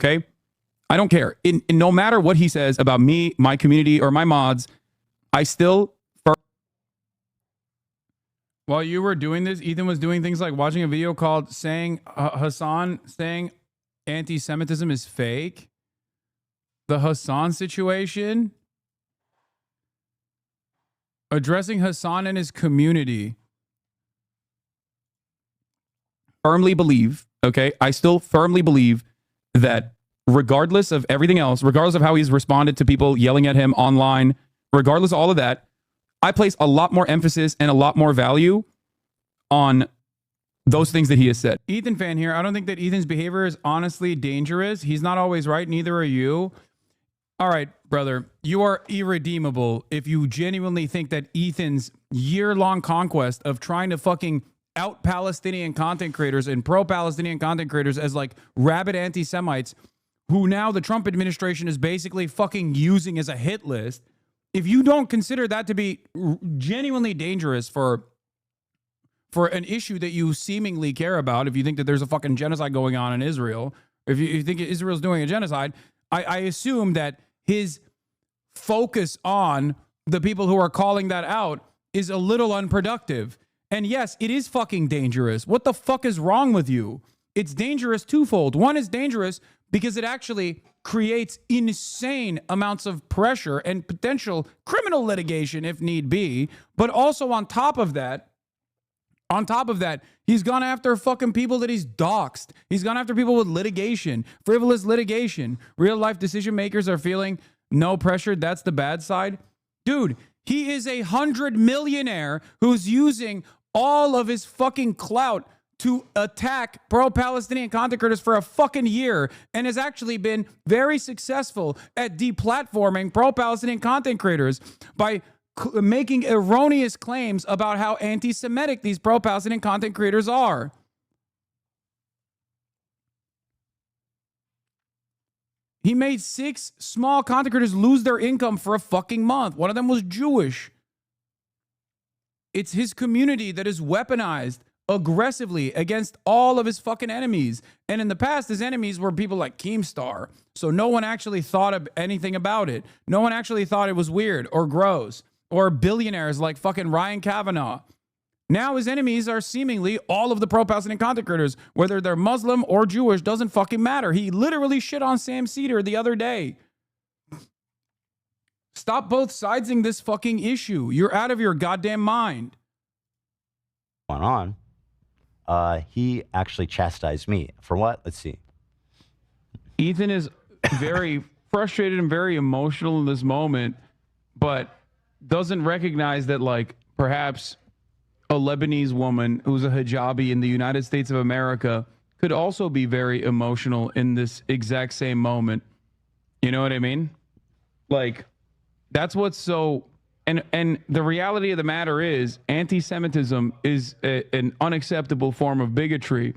Okay? I don't care. In no matter what he says about me, my community, or my mods, I still... While you were doing this, Ethan was doing things like watching a video called Hasan saying anti-Semitism is fake. The Hasan situation. Addressing Hasan and his community. Firmly believe, okay? I still firmly believe that regardless of everything else, regardless of how he's responded to people yelling at him online, regardless of all of that, I place a lot more emphasis and a lot more value on those things that he has said. Ethan fan here. I don't think that Ethan's behavior is honestly dangerous. He's not always right. Neither are you. All right, brother. You are irredeemable if you genuinely think that Ethan's year-long conquest of trying to fucking out Palestinian content creators and pro-Palestinian content creators as like rabid anti-Semites who now the Trump administration is basically fucking using as a hit list. If you don't consider that to be genuinely dangerous for an issue that you seemingly care about, if you think that there's a fucking genocide going on in Israel, if you think Israel's doing a genocide, I assume that his focus on the people who are calling that out is a little unproductive. And yes, it is fucking dangerous. What the fuck is wrong with you? It's dangerous twofold. One is dangerous because it actually creates insane amounts of pressure and potential criminal litigation if need be. But also on top of that, he's gone after fucking people that he's doxxed. He's gone after people with litigation, frivolous litigation. Real life decision makers are feeling no pressure. That's the bad side. Dude, he is 100 millionaire who's using all of his fucking clout to attack pro-Palestinian content creators for a fucking year and has actually been very successful at deplatforming pro-Palestinian content creators by making erroneous claims about how anti-Semitic these pro-Palestinian content creators are. He made 6 small content creators lose their income for a fucking month. One of them was Jewish. It's his community that is weaponized aggressively against all of his fucking enemies. And in the past, his enemies were people like Keemstar. So no one actually thought of anything about it. No one actually thought it was weird or gross. Or billionaires like fucking Ryan Kavanaugh. Now his enemies are seemingly all of the pro-Palestinian content creators. Whether they're Muslim or Jewish doesn't fucking matter. He literally shit on Sam Cedar the other day. Stop both sidesing this fucking issue. You're out of your goddamn mind. On. He actually chastised me. For what? Let's see. Ethan is very frustrated and very emotional in this moment, but doesn't recognize that, like, perhaps a Lebanese woman who's a hijabi in the United States of America could also be very emotional in this exact same moment. You know what I mean? Like, that's what's so... And the reality of the matter is anti-Semitism is an unacceptable form of bigotry,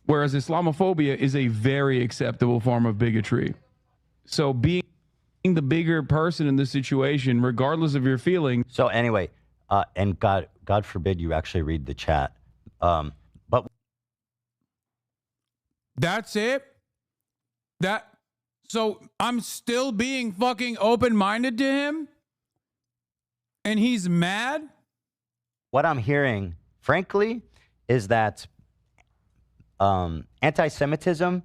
whereas Islamophobia is a very acceptable form of bigotry. So being the bigger person in this situation, regardless of your feelings. So anyway, and God forbid you actually read the chat. But that's it. So I'm still being fucking open-minded to him? And he's mad? What I'm hearing, frankly, is that anti-Semitism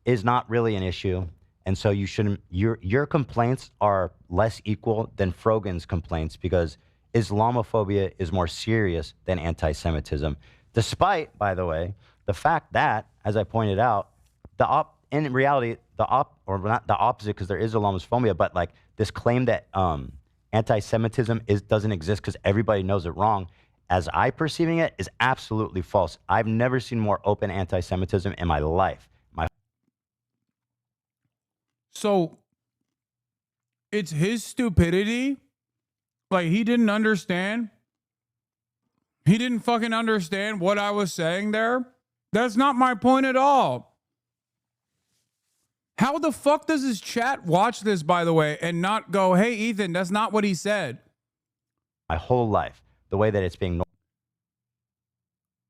is not really an issue. And so you shouldn't, your complaints are less equal than Frogan's complaints because Islamophobia is more serious than anti-Semitism. Despite, by the way, the fact that, as I pointed out, in reality, or not the opposite because there is Islamophobia, but like this claim that anti-Semitism doesn't exist because everybody knows it wrong, as I perceiving it, is absolutely false. I've never seen more open anti-Semitism in my life. So it's his stupidity? Like, he didn't understand? He didn't fucking understand what I was saying there? That's not my point at all. How the fuck does his chat watch this, by the way, and not go, hey, Ethan, that's not what he said? My whole life, the way that it's being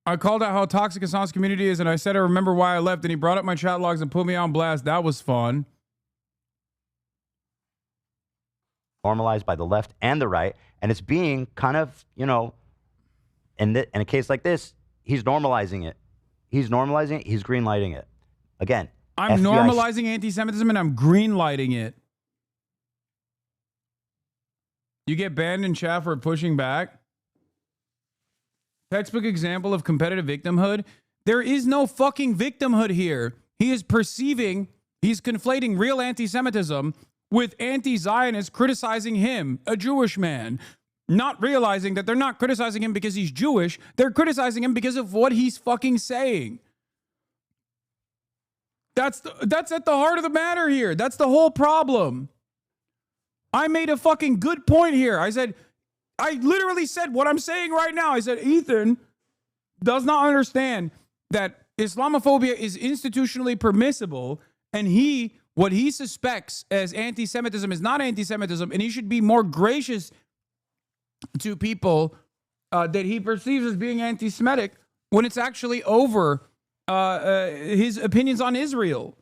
I called out how toxic Hasan's community is, and I said I remember why I left, and he brought up my chat logs and put me on blast. That was fun. Normalized by the left and the right, and it's being kind of, you know, in a case like this, he's normalizing it. He's normalizing it. He's green-lighting it. Again, I'm FBI normalizing anti-Semitism, and I'm green-lighting it. You get banned in chat for pushing back? Textbook example of competitive victimhood. There is no fucking victimhood here. He is perceiving, he's conflating real anti-Semitism with anti-Zionists criticizing him, a Jewish man, not realizing that they're not criticizing him because he's Jewish. They're criticizing him because of what he's fucking saying. That's at the heart of the matter here. That's the whole problem. I made a fucking good point here. I literally said what I'm saying right now. I said, Ethan does not understand that Islamophobia is institutionally permissible, and what he suspects as anti-Semitism is not anti-Semitism, and he should be more gracious to people that he perceives as being anti-Semitic when it's actually over his opinions on Israel.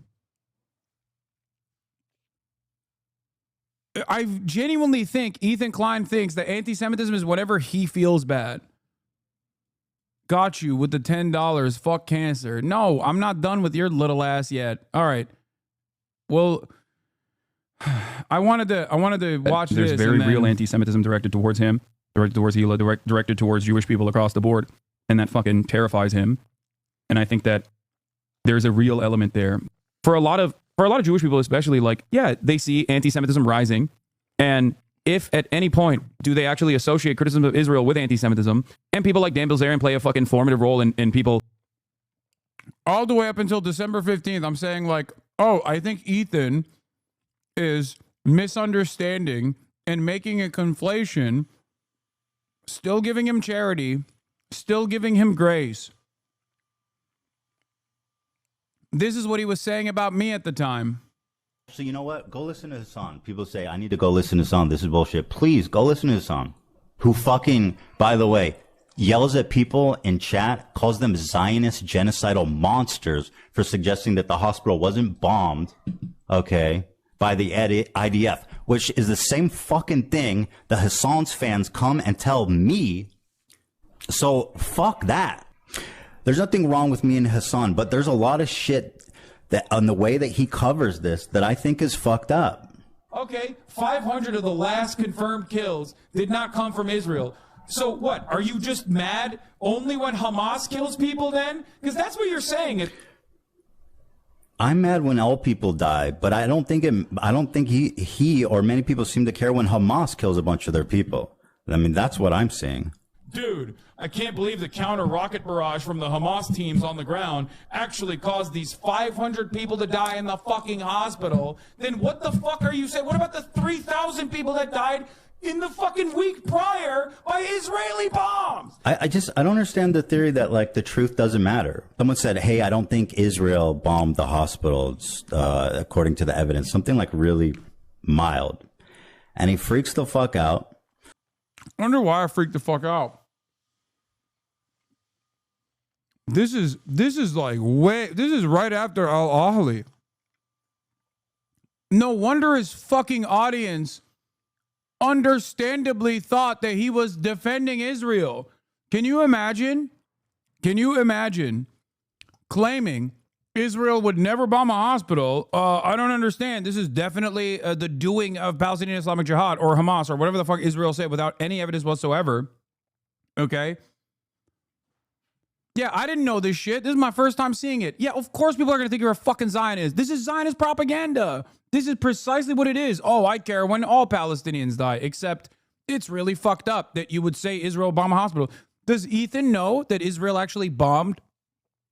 I genuinely think Ethan Klein thinks that anti-Semitism is whatever he feels bad. Got you with the $10. Fuck cancer. No, I'm not done with your little ass yet. All right. Well, I wanted to watch There's this. There's very real anti-Semitism directed towards him, directed towards Hila, directed towards Jewish people across the board, and that fucking terrifies him. And I think that there's a real element there for a lot of Jewish people, especially. Like, yeah, they see anti-Semitism rising, and if at any point do they actually associate criticism of Israel with anti-Semitism, and people like Dan Bilzerian play a fucking formative role in people all the way up until December 15th, I'm saying like, oh, I think Ethan is misunderstanding and making a conflation, still giving him charity, still giving him grace. This is what he was saying about me at the time. So you know what? Go listen to Hasan. People say, I need to go listen to Hasan. This is bullshit. Please, go listen to Hasan. Who fucking, by the way, yells at people in chat, calls them Zionist genocidal monsters for suggesting that the hospital wasn't bombed, okay, by the IDF, which is the same fucking thing the Hasan's fans come and tell me. So fuck that. There's nothing wrong with me and Hasan, but there's a lot of shit that on the way that he covers this that I think is fucked up. Okay, 500 of the last confirmed kills did not come from Israel. So what? Are you just mad only when Hamas kills people then? Because that's what you're saying. I'm mad when all people die, but I don't think he or many people seem to care when Hamas kills a bunch of their people. I mean, that's what I'm saying. Dude, I can't believe the counter rocket barrage from the Hamas teams on the ground actually caused these 500 people to die in the fucking hospital. Then what the fuck are you saying? What about the 3,000 people that died in the fucking week prior by Israeli bombs? I don't understand the theory that like the truth doesn't matter. Someone said, hey, I don't think Israel bombed the hospitals according to the evidence. Something like really mild. And he freaks the fuck out. I wonder why I freaked the fuck out. This is right after Al Ahly. No wonder his fucking audience understandably thought that he was defending Israel. Can you imagine claiming Israel would never bomb a hospital? I don't understand. This is definitely the doing of Palestinian Islamic Jihad or Hamas or whatever the fuck Israel said without any evidence whatsoever. Okay? Yeah, I didn't know this shit. This is my first time seeing it. Yeah, of course people are going to think you're a fucking Zionist. This is Zionist propaganda. This is precisely what it is. Oh, I care when all Palestinians die, except it's really fucked up that you would say Israel bombed a hospital. Does Ethan know that Israel actually bombed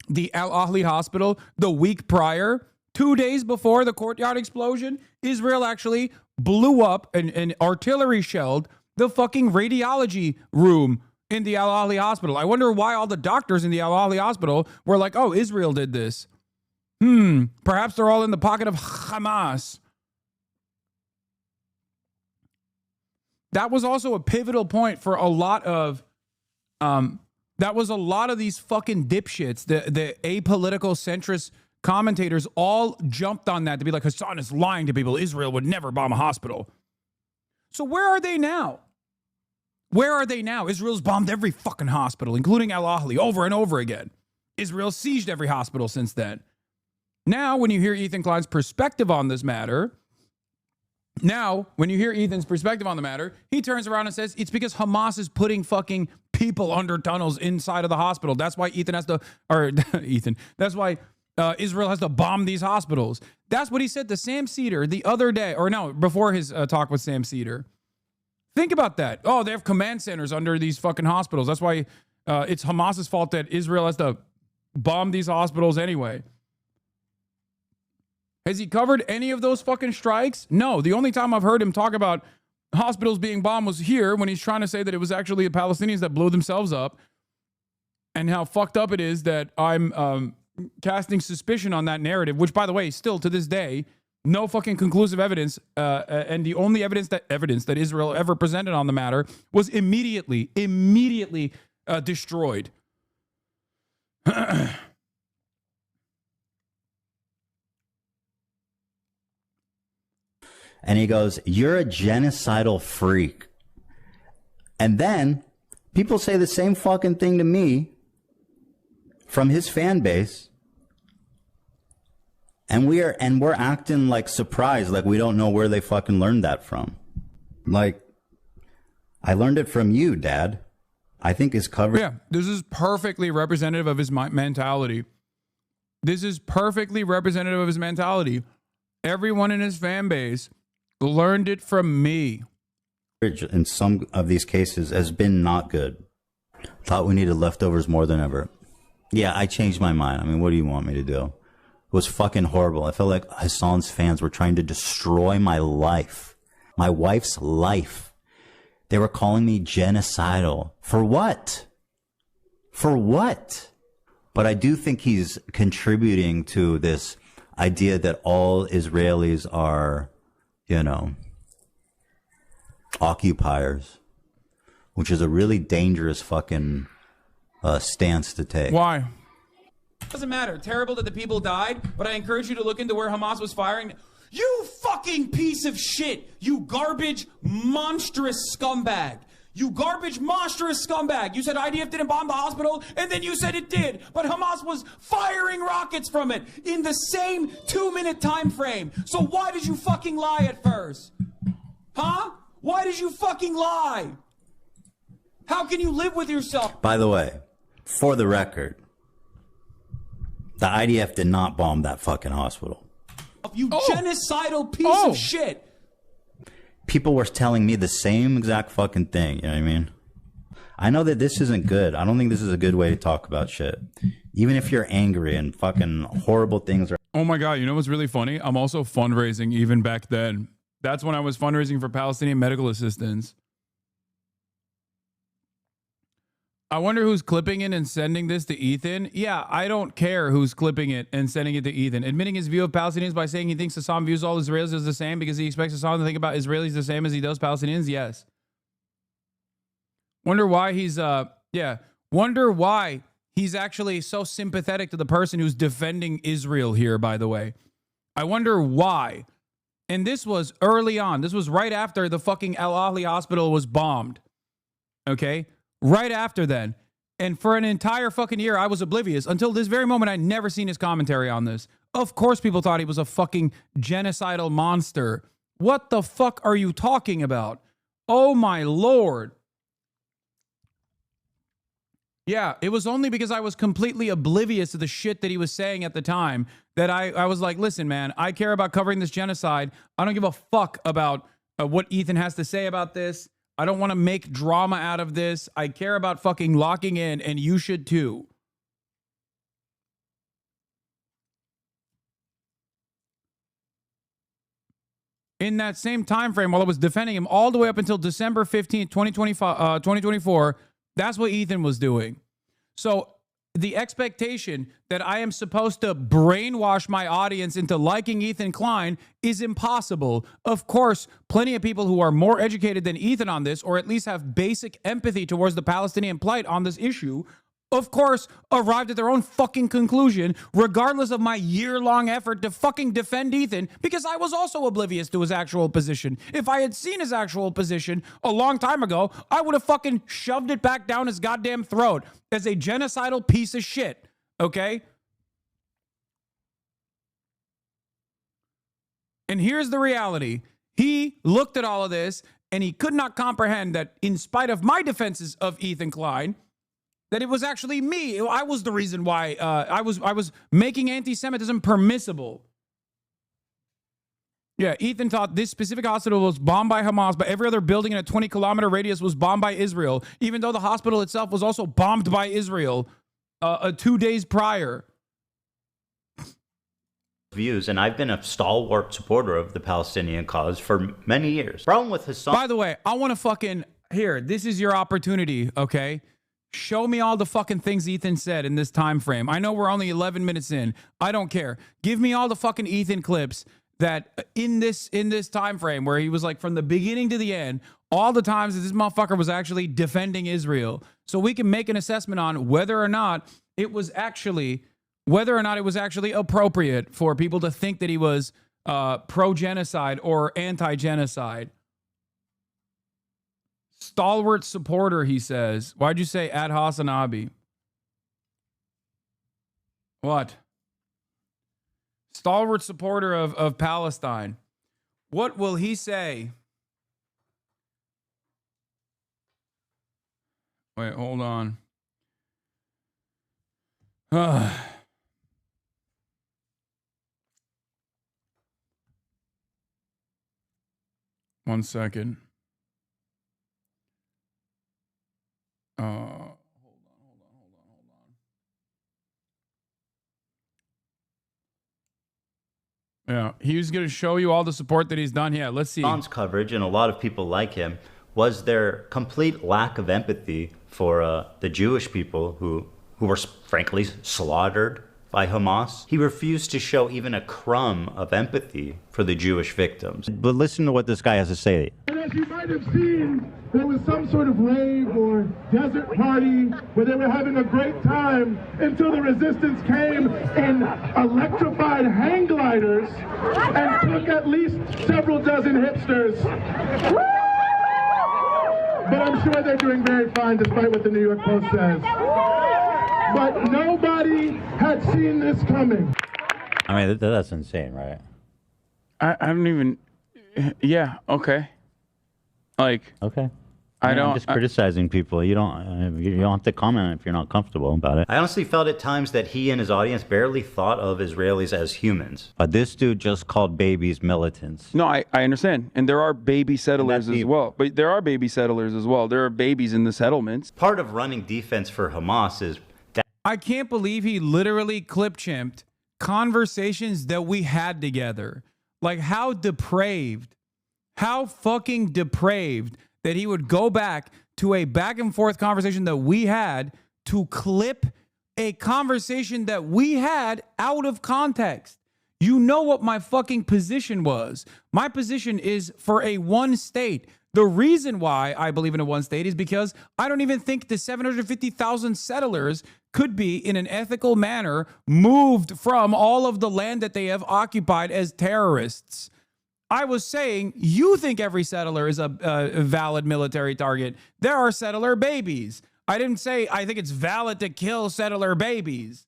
the Al Ahly hospital the week prior? 2 days before the courtyard explosion, Israel actually blew up and artillery shelled the fucking radiology room in the Al Ahly hospital. I wonder why all the doctors in the Al Ahly hospital were like, oh, Israel did this. Perhaps they're all in the pocket of Hamas. That was also a pivotal point for a lot of That was a lot of these fucking dipshits, the apolitical centrist commentators all jumped on that to be like, Hasan is lying to people. Israel would never bomb a hospital. So where are they now? Where are they now? Israel's bombed every fucking hospital, including Al-Ahli, over and over again. Israel sieged every hospital since then. Now, when you hear Ethan Klein's perspective on this matter, he turns around and says it's because Hamas is putting fucking people under tunnels inside of the hospital. That's why that's why Israel has to bomb these hospitals. That's what he said to Sam Cedar the other day, before his talk with Sam Cedar. Think about that. Oh, they have command centers under these fucking hospitals. That's why it's Hamas's fault that Israel has to bomb these hospitals anyway. Has he covered any of those fucking strikes? No. The only time I've heard him talk about hospitals being bombed was here when he's trying to say that it was actually the Palestinians that blew themselves up, and how fucked up it is that I'm casting suspicion on that narrative, which, by the way, still to this day, no fucking conclusive evidence, and the only evidence that Israel ever presented on the matter was immediately destroyed. And he goes, "You're a genocidal freak." And then people say the same fucking thing to me from his fan base. And we're acting like surprised, like we don't know where they fucking learned that from. Like, I learned it from you, Dad. I think his cover. Yeah, this is perfectly representative of his mentality. Everyone in his fan base learned it from me. In some of these cases has been not good. Thought we needed leftovers more than ever. Yeah, I changed my mind. I mean, what do you want me to do? It was fucking horrible. I felt like Hasan's fans were trying to destroy my life. My wife's life. They were calling me genocidal. For what? For what? But I do think he's contributing to this idea that all Israelis are, occupiers, which is a really dangerous fucking stance to take. Why? Doesn't matter. Terrible that the people died, but I encourage you to look into where Hamas was firing. You fucking piece of shit! You garbage, monstrous scumbag! You garbage, monstrous scumbag! You said IDF didn't bomb the hospital, and then you said it did, but Hamas was firing rockets from it in the same 2-minute time frame. So why did you fucking lie at first? Huh? Why did you fucking lie? How can you live with yourself? By the way, for the record, the IDF did not bomb that fucking hospital. You genocidal piece of shit. People were telling me the same exact fucking thing. You know what I mean? I know that this isn't good. I don't think this is a good way to talk about shit. Even if you're angry and fucking horrible things are. Oh my God. You know what's really funny? I'm also fundraising even back then. That's when I was fundraising for Palestinian medical assistance. I wonder who's clipping it and sending this to Ethan. Yeah, I don't care who's clipping it and sending it to Ethan. Admitting his view of Palestinians by saying he thinks Hasan views all Israelis as the same because he expects Hasan to think about Israelis the same as he does Palestinians. Yes. Wonder why he's Wonder why he's actually so sympathetic to the person who's defending Israel here, by the way. I wonder why. And this was early on. This was right after the fucking Al-Ahli hospital was bombed. Okay? Right after then. And for an entire fucking year, I was oblivious. Until this very moment, I'd never seen his commentary on this. Of course, people thought he was a fucking genocidal monster. What the fuck are you talking about? Oh my Lord. Yeah, it was only because I was completely oblivious to the shit that he was saying at the time that I was like, listen, man, I care about covering this genocide. I don't give a fuck about what Ethan has to say about this. I don't want to make drama out of this. I care about fucking locking in, and you should too. In that same time frame, while I was defending him all the way up until December 15th, 2024, that's what Ethan was doing. So the expectation that I am supposed to brainwash my audience into liking Ethan Klein is impossible. Of course, plenty of people who are more educated than Ethan on this, or at least have basic empathy towards the Palestinian plight on this issue, of course, arrived at their own fucking conclusion, regardless of my year-long effort to fucking defend Ethan, because I was also oblivious to his actual position. If I had seen his actual position a long time ago, I would have fucking shoved it back down his goddamn throat as a genocidal piece of shit, okay? And here's the reality. He looked at all of this, and he could not comprehend that in spite of my defenses of Ethan Klein, that it was actually me. I was the reason why I was making anti-Semitism permissible. Yeah, Ethan thought this specific hospital was bombed by Hamas, but every other building in a 20-kilometer radius was bombed by Israel, even though the hospital itself was also bombed by Israel 2 days prior. Views, and I've been a stalwart supporter of the Palestinian cause for many years. Problem with Hasan. By the way, I want to fucking here. This is your opportunity, okay? Show me all the fucking things Ethan said in this time frame. I know we're only 11 minutes in. I don't care. Give me all the fucking Ethan clips that in this time frame where he was like from the beginning to the end, all the times that this motherfucker was actually defending Israel, so we can make an assessment on whether or not it was actually appropriate for people to think that he was pro-genocide or anti-genocide. Stalwart supporter, he says. Why'd you say at HasanAbi? What? Stalwart supporter of Palestine. What will he say? Wait, hold on. One second. Hold on. Yeah, he was going to show you all the support that he's done. Yeah, let's see. Hasan's coverage, and a lot of people like him, was their complete lack of empathy for the Jewish people who were frankly slaughtered by Hamas. He refused to show even a crumb of empathy for the Jewish victims. But listen to what this guy has to say. And as you might have seen, there was some sort of rave or desert party where they were having a great time until the resistance came in electrified hang gliders and took at least several dozen hipsters. But I'm sure they're doing very fine despite what the New York Post says. But nobody had seen this coming. I mean, that's insane, right? I don't even... Yeah, okay. Like... Okay. I'm just criticizing people. You don't have to comment if you're not comfortable about it. I honestly felt at times that he and his audience barely thought of Israelis as humans. This dude just called babies militants. No, I understand. And there are baby settlers as well. But there are baby settlers as well. There are babies in the settlements. Part of running defense for Hamas is... I can't believe he literally clip-chimped conversations that we had together. Like, how depraved, how fucking depraved that he would go back to a back-and-forth conversation that we had to clip a conversation that we had out of context. You know what my fucking position was. My position is for a one state. The reason why I believe in a one state is because I don't even think the 750,000 settlers could be, in an ethical manner, moved from all of the land that they have occupied as terrorists. I was saying, you think every settler is a valid military target. There are settler babies. I didn't say I think it's valid to kill settler babies.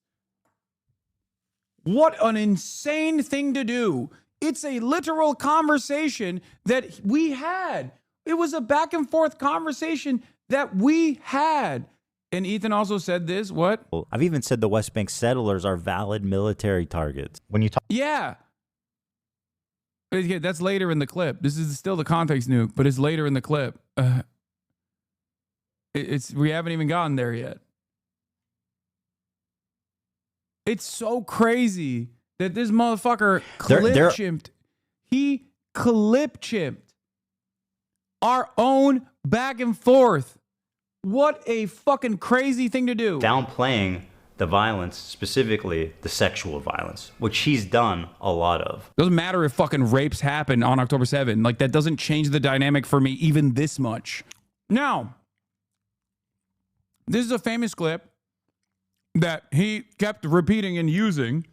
What an insane thing to do. It's a literal conversation that we had. It was a back and forth conversation that we had. And Ethan also said this, what? I've even said the West Bank settlers are valid military targets. When you talk... Yeah. Yeah, that's later in the clip. This is still the context, Nuke, but it's later in the clip. We haven't even gotten there yet. It's so crazy that this motherfucker clip-chimped. He clip-chimped our own back and forth. What a fucking crazy thing to do. Downplaying the violence, specifically the sexual violence, which he's done a lot of. Doesn't matter if fucking rapes happen on October 7th. Like, that doesn't change the dynamic for me even this much. Now, this is a famous clip that he kept repeating and using,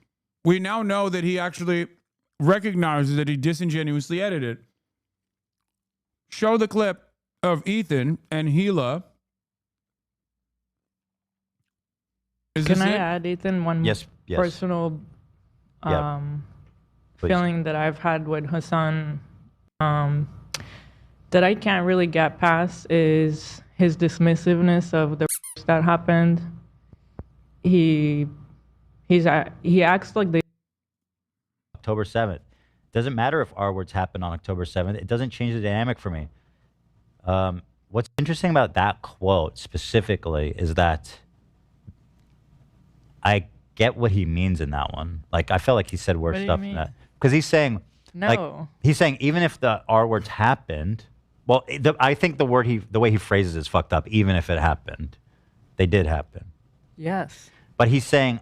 we now know that he actually recognizes that he disingenuously edited. Show the clip of Ethan and Gila. Can I add, Ethan, one Yes. personal Yeah. feeling that I've had with Hasan that I can't really get past is his dismissiveness of the that happened. He acts like October 7th. Doesn't matter if R words happen on October 7th. It doesn't change the dynamic for me. What's interesting about that quote specifically is that I get what he means in that one. Like, I felt like he said worse stuff than that. Because he's saying, he's saying even if the R words happened, well, I think the way he phrases it is fucked up. Even if it happened, they did happen. Yes. But he's saying,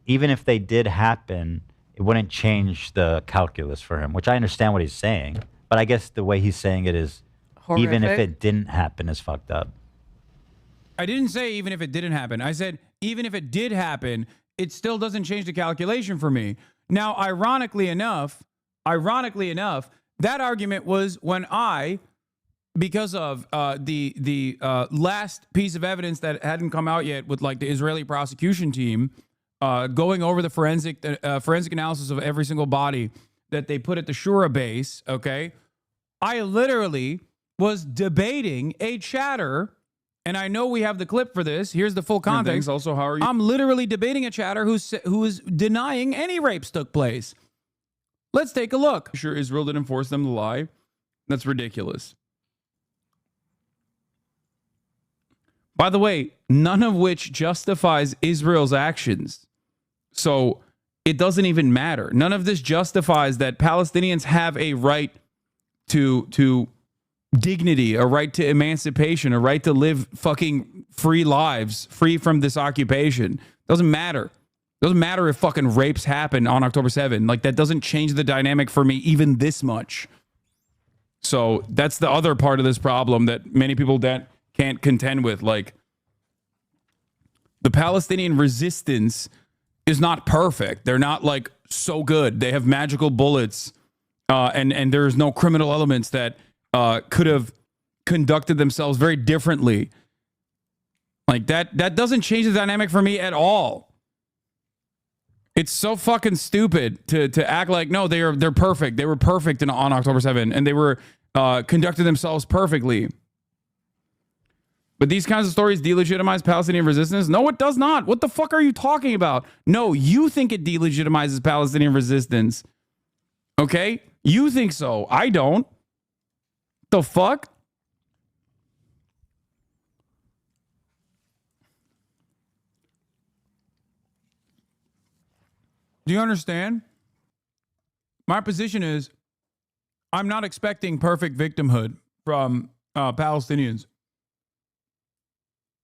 even if they did happen, it wouldn't change the calculus for him, which I understand what he's saying. But I guess the way he's saying it is, horrific. Even if it didn't happen, is fucked up. I didn't say even if it didn't happen. I said even if it did happen, it still doesn't change the calculation for me. Now, ironically enough, that argument was when because of the last piece of evidence that hadn't come out yet with like the Israeli prosecution team going over the forensic analysis of every single body that they put at the Shura base. Okay, I literally was debating a chatter. And I know we have the clip for this. Here's the full context. Also, how are you? I'm literally debating a chatter who is denying any rapes took place. Let's take a look. Sure, Israel didn't force them to lie. That's ridiculous. By the way, none of which justifies Israel's actions. So it doesn't even matter. None of this justifies that Palestinians have a right to dignity, a right to emancipation, a right to live fucking free lives, free from this occupation. Doesn't matter. Doesn't matter if fucking rapes happen on October 7th. Like, that doesn't change the dynamic for me even this much. So that's the other part of this problem that many people can't contend with. Like, the Palestinian resistance is not perfect. They're not like so good. They have magical bullets, and there's no criminal elements that could have conducted themselves very differently. Like that doesn't change the dynamic for me at all. It's so fucking stupid to act like, no, they're perfect. They were perfect on October 7th, and they were conducted themselves perfectly. But these kinds of stories delegitimize Palestinian resistance? No, it does not. What the fuck are you talking about? No, you think it delegitimizes Palestinian resistance. Okay? You think so. I don't. The fuck? Do you understand? My position is I'm not expecting perfect victimhood from Palestinians.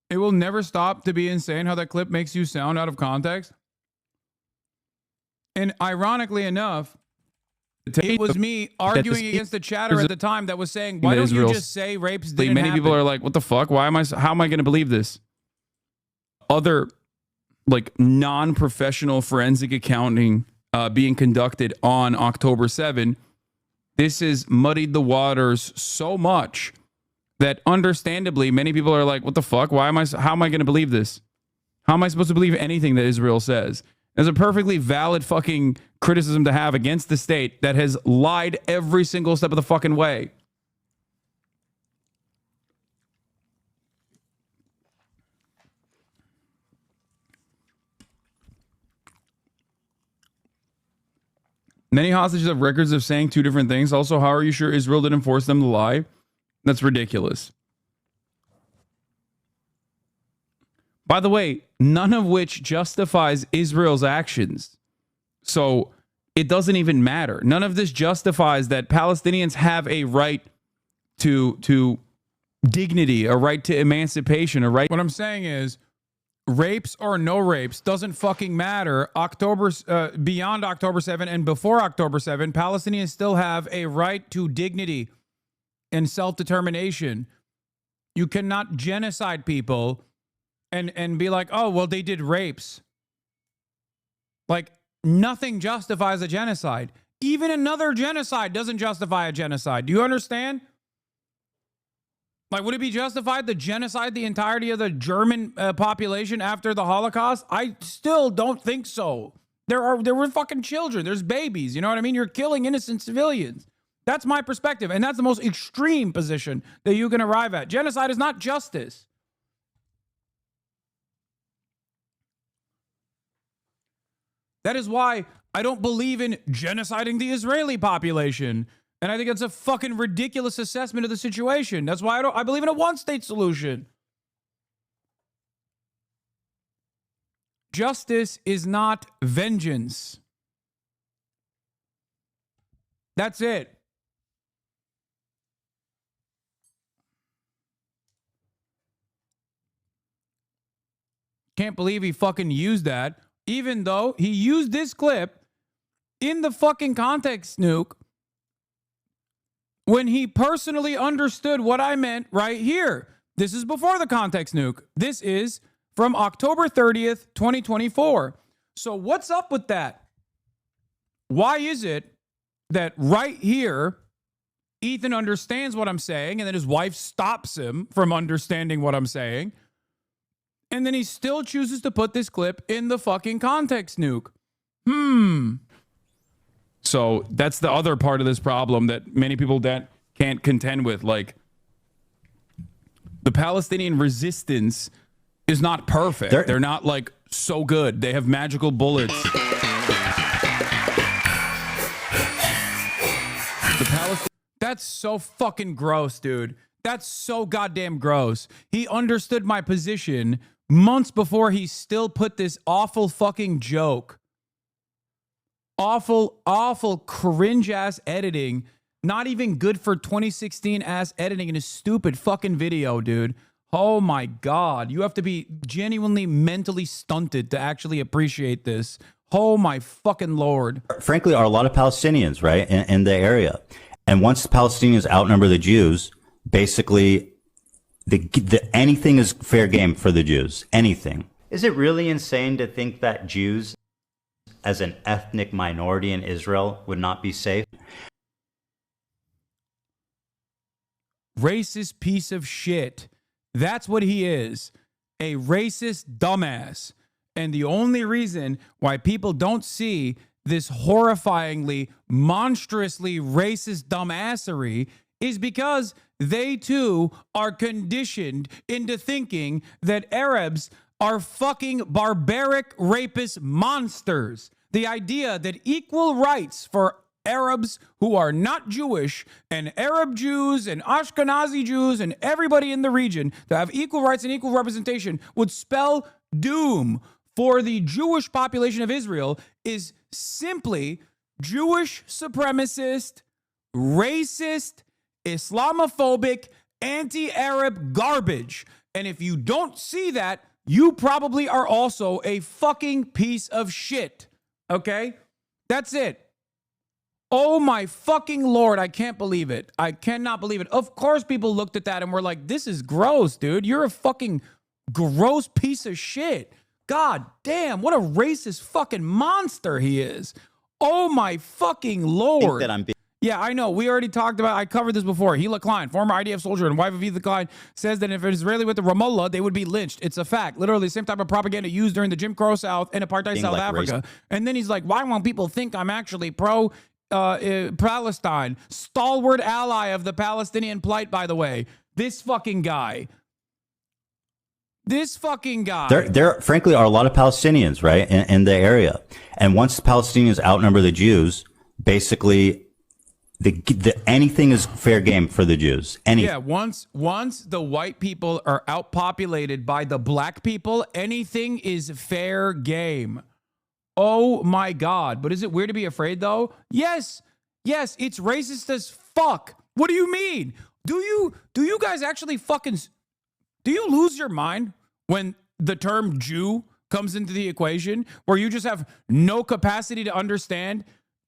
It will never stop to be insane how that clip makes you sound out of context. And ironically enough, it was me arguing against the chatter at the time that was saying, why don't you just say rapes didn't happen? Many people are like, what the fuck? How am I going to believe this? Other like non-professional forensic accounting being conducted on October 7. This has muddied the waters so much that understandably many people are like, what the fuck? How am I going to believe this? How am I supposed to believe anything that Israel says? It's a perfectly valid fucking criticism to have against the state that has lied every single step of the fucking way. Many hostages have records of saying two different things. Also, how are you sure Israel didn't force them to lie? That's ridiculous. By the way, none of which justifies Israel's actions. So it doesn't even matter. None of this justifies that Palestinians have a right to dignity, a right to emancipation, a right. What I'm saying is, rapes or no rapes doesn't fucking matter. Beyond October 7 and before October 7, Palestinians still have a right to dignity and self-determination. You cannot genocide people and be like, oh, well, they did rapes. Like, nothing justifies a genocide. Even another genocide doesn't justify a genocide. Do you understand? Like, would it be justified to genocide the entirety of the German population after the Holocaust? I still don't think so. There were fucking children. There's babies. You know what I mean? You're killing innocent civilians. That's my perspective. And that's the most extreme position that you can arrive at. Genocide is not justice. That is why I don't believe in genociding the Israeli population. And I think it's a fucking ridiculous assessment of the situation. That's why I believe in a one-state solution. Justice is not vengeance. That's it. Can't believe he fucking used that, even though he used this clip in the fucking context, Nuke, when he personally understood what I meant right here. This is before the context, Nuke. This is from October 30th, 2024. So what's up with that? Why is it that right here, Ethan understands what I'm saying, and then his wife stops him from understanding what I'm saying, and then he still chooses to put this clip in the fucking context, Nuke? So that's the other part of this problem that many people can't contend with. Like, the Palestinian resistance is not perfect. They're not like so good. They have magical bullets. That's so fucking gross, dude. That's so goddamn gross. He understood my position months before he still put this awful fucking joke. Awful cringe-ass editing. Not even good for 2016-ass editing in a stupid fucking video, dude. Oh my God. You have to be genuinely mentally stunted to actually appreciate this. Oh my fucking Lord. Frankly, are a lot of Palestinians, right, in the area. And once the Palestinians outnumber the Jews, basically, anything is fair game for the Jews. Anything. Is it really insane to think that Jews, as an ethnic minority in Israel, would not be safe? Racist piece of shit. That's what he is. A racist dumbass. And the only reason why people don't see this horrifyingly, monstrously racist dumbassery is because they too are conditioned into thinking that Arabs are fucking barbaric rapist monsters. The idea that equal rights for Arabs who are not Jewish and Arab Jews and Ashkenazi Jews and everybody in the region to have equal rights and equal representation would spell doom for the Jewish population of Israel is simply Jewish supremacist, racist, Islamophobic, anti-Arab garbage. And if you don't see that, you probably are also a fucking piece of shit. Okay? That's it. Oh my fucking Lord, I can't believe it. I cannot believe it. Of course people looked at that and were like, this is gross, dude. You're a fucking gross piece of shit. God damn, what a racist fucking monster he is. Oh my fucking Lord. Yeah, I know. We already talked about, I covered this before. Hila Klein, former IDF soldier and wife of Ethan Klein, says that if an Israeli went to Ramallah, they would be lynched. It's a fact. Literally the same type of propaganda used during the Jim Crow South and apartheid South Africa. And then he's like, why won't people think I'm actually pro Palestine? Stalwart ally of the Palestinian plight, by the way. This fucking guy. This fucking guy. There frankly are a lot of Palestinians, right, in the area. And once the Palestinians outnumber the Jews, basically anything is fair game for the Jews. Yeah, once the white people are outpopulated by the black people, anything is fair game. Oh my God. But is it weird to be afraid though? Yes, it's racist as fuck. What do you mean? Do you guys actually fucking... Do you lose your mind when the term Jew comes into the equation, where you just have no capacity to understand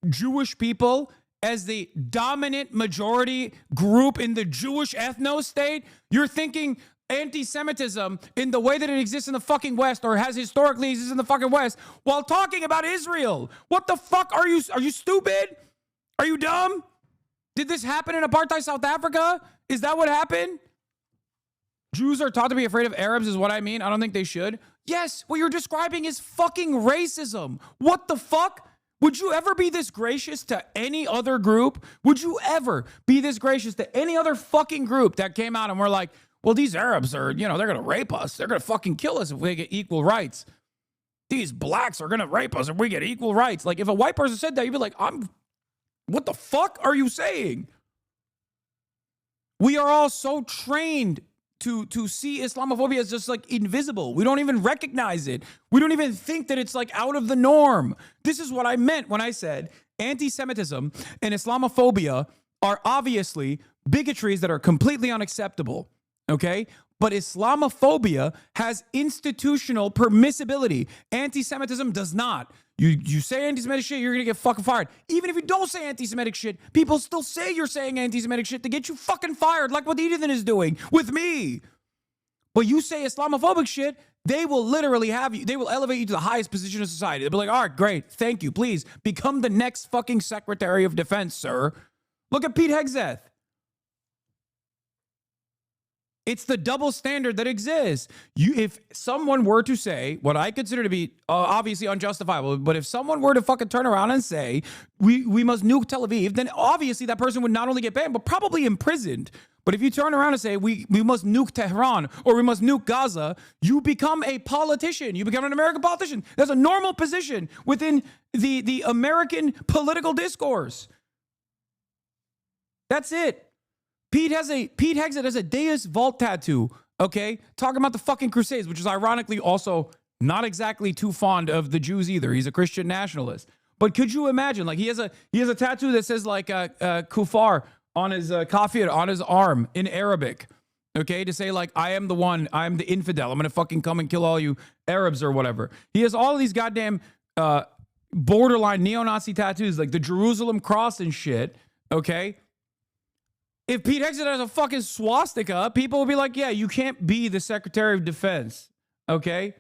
Jewish people as the dominant majority group in the Jewish ethno-state? You're thinking anti-Semitism in the way that it exists in the fucking West or has historically existed in the fucking West while talking about Israel. What the fuck are you stupid? Are you dumb? Did this happen in apartheid South Africa? Is that what happened? Jews are taught to be afraid of Arabs is what I mean. I don't think they should. Yes, what you're describing is fucking racism. What the fuck? Would you ever be this gracious to any other group? Would you ever be this gracious to any other fucking group that came out and were like, well, these Arabs are, they're going to rape us. They're going to fucking kill us if we get equal rights. These blacks are going to rape us if we get equal rights. Like, if a white person said that, you'd be like, what the fuck are you saying? We are all so trained to see Islamophobia as just like invisible. We don't even recognize it. We don't even think that it's like out of the norm. This is what I meant when I said anti-Semitism and Islamophobia are obviously bigotries that are completely unacceptable. Okay? But Islamophobia has institutional permissibility. Anti-Semitism does not. You say anti-Semitic shit, you're going to get fucking fired. Even if you don't say anti-Semitic shit, people still say you're saying anti-Semitic shit to get you fucking fired, like what Ethan is doing with me. But you say Islamophobic shit, they will literally have you, they will elevate you to the highest position of society. They'll be like, all right, great, thank you, please become the next fucking Secretary of Defense, sir. Look at Pete Hegseth. It's the double standard that exists. If someone were to say what I consider to be obviously unjustifiable, but if someone were to fucking turn around and say we must nuke Tel Aviv, then obviously that person would not only get banned, but probably imprisoned. But if you turn around and say we must nuke Tehran or we must nuke Gaza, you become a politician. You become an American politician. That's a normal position within the American political discourse. That's it. Pete Hegseth has a Deus Vult tattoo, okay? Talking about the fucking Crusades, which is ironically also not exactly too fond of the Jews either. He's a Christian nationalist. But could you imagine, like he has a tattoo that says like kufar on his kafir on his arm in Arabic, okay? To say like, I am the one, I am the infidel. I'm going to fucking come and kill all you Arabs or whatever. He has all of these goddamn borderline neo-Nazi tattoos, like the Jerusalem cross and shit, okay? If Pete Hegseth has a fucking swastika, people will be like, yeah, you can't be the Secretary of Defense. Okay?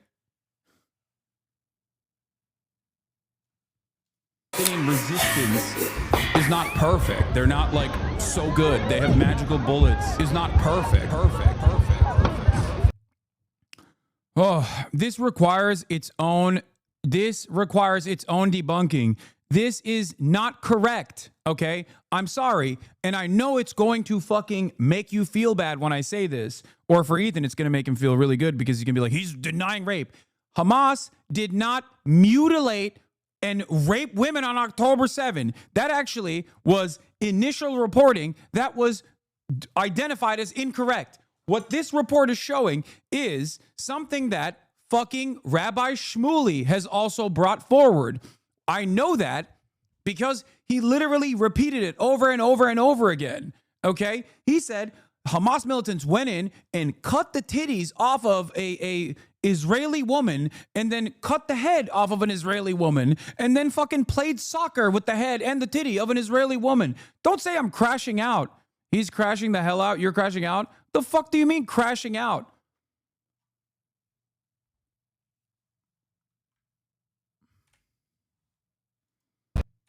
Resistance is not perfect. They're not like so good. They have magical bullets. Is not perfect. Perfect. Oh, this requires its own debunking. This is not correct, okay? I'm sorry, and I know it's going to fucking make you feel bad when I say this, or for Ethan, it's going to make him feel really good because he's going to be like, he's denying rape. Hamas did not mutilate and rape women on October 7. That actually was initial reporting that was identified as incorrect. What this report is showing is something that fucking Rabbi Shmuley has also brought forward. I know that because he literally repeated it over and over and over again, okay? He said Hamas militants went in and cut the titties off of a Israeli woman and then cut the head off of an Israeli woman and then fucking played soccer with the head and the titty of an Israeli woman. Don't say I'm crashing out. He's crashing the hell out. You're crashing out. The fuck do you mean crashing out?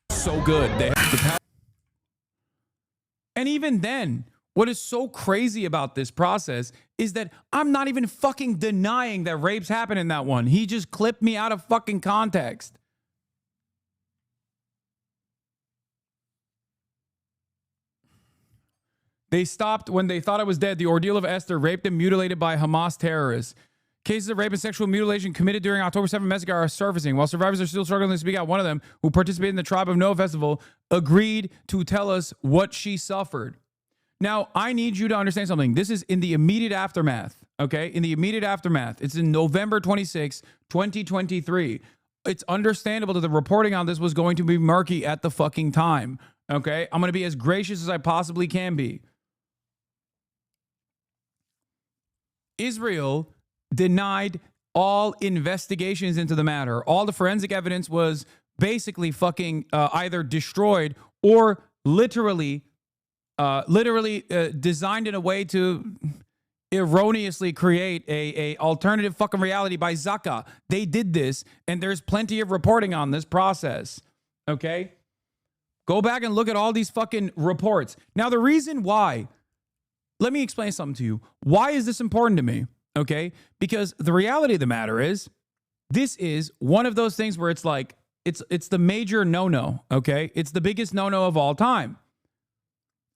So good. They have the and even then, what is so crazy about this process is that I'm not even fucking denying that rapes happen in that one. He just clipped me out of fucking context. They stopped when they thought I was dead. The ordeal of Esther, raped and mutilated by Hamas terrorists. Cases of rape and sexual mutilation committed during October 7 massacre are surfacing. While survivors are still struggling to speak out, one of them, who participated in the Tribe of Noah festival, agreed to tell us what she suffered. Now, I need you to understand something. This is in the immediate aftermath, okay? In the immediate aftermath. It's in November 26, 2023. It's understandable that the reporting on this was going to be murky at the fucking time, okay? I'm going to be as gracious as I possibly can be. Israel denied all investigations into the matter. All the forensic evidence was basically fucking either destroyed or literally designed in a way to erroneously create a alternative fucking reality by Zaka. They did this, and there's plenty of reporting on this process. Okay? Go back and look at all these fucking reports. Now, the reason why, let me explain something to you. Why is this important to me? Okay? Because the reality of the matter is, this is one of those things where it's like, it's the major no-no, okay? It's the biggest no-no of all time.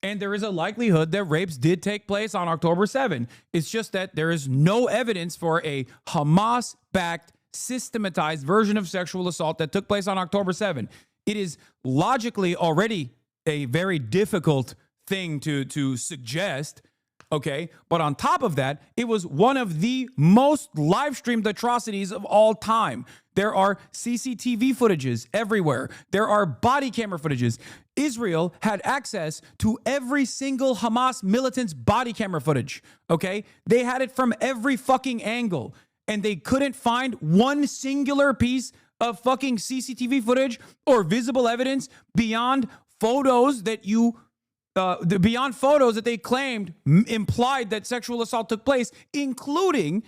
And there is a likelihood that rapes did take place on October 7. It's just that there is no evidence for a Hamas-backed, systematized version of sexual assault that took place on October 7. It is logically already a very difficult thing to suggest, okay? But on top of that, it was one of the most live-streamed atrocities of all time. There are CCTV footages everywhere. There are body camera footages. Israel had access to every single Hamas militant's body camera footage, okay? They had it from every fucking angle, and they couldn't find one singular piece of fucking CCTV footage or visible evidence beyond photos that beyond photos that they claimed implied that sexual assault took place, including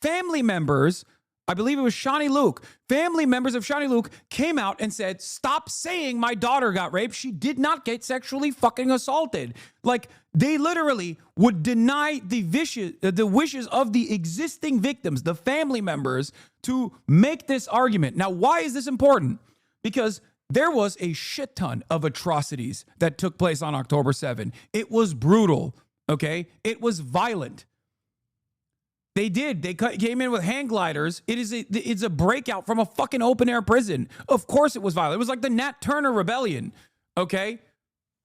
family members. I believe it was Shani Luke. Family members of Shani Luke came out and said, stop saying my daughter got raped. She did not get sexually fucking assaulted. Like, they literally would deny the wishes of the existing victims, the family members, to make this argument. Now, why is this important? Because there was a shit ton of atrocities that took place on October 7. It was brutal, okay? It was violent. They came in with hang gliders. It's a breakout from a fucking open air prison. Of course it was violent. It was like the Nat Turner rebellion, okay?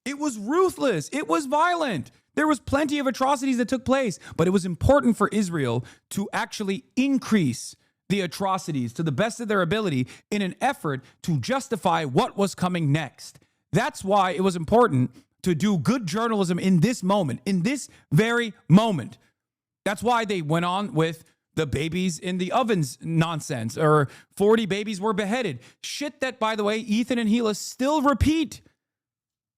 It was ruthless. It was violent. There was plenty of atrocities that took place, but it was important for Israel to actually increase the atrocities to the best of their ability in an effort to justify what was coming next. That's why it was important to do good journalism in this moment, in this very moment. That's why they went on with the babies in the ovens nonsense, or 40 babies were beheaded. Shit that, by the way, Ethan and Gila still repeat.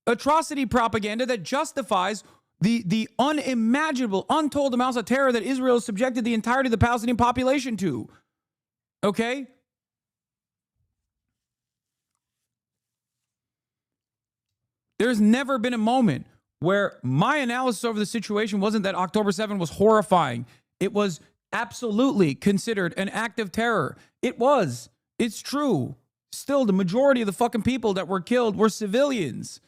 Atrocity propaganda that justifies the unimaginable, untold amounts of terror that Israel has subjected the entirety of the Palestinian population to. Okay? There's never been a moment where my analysis over the situation wasn't that October 7 was horrifying. It was absolutely considered an act of terror. It was. It's true. Still, the majority of the fucking people that were killed were civilians.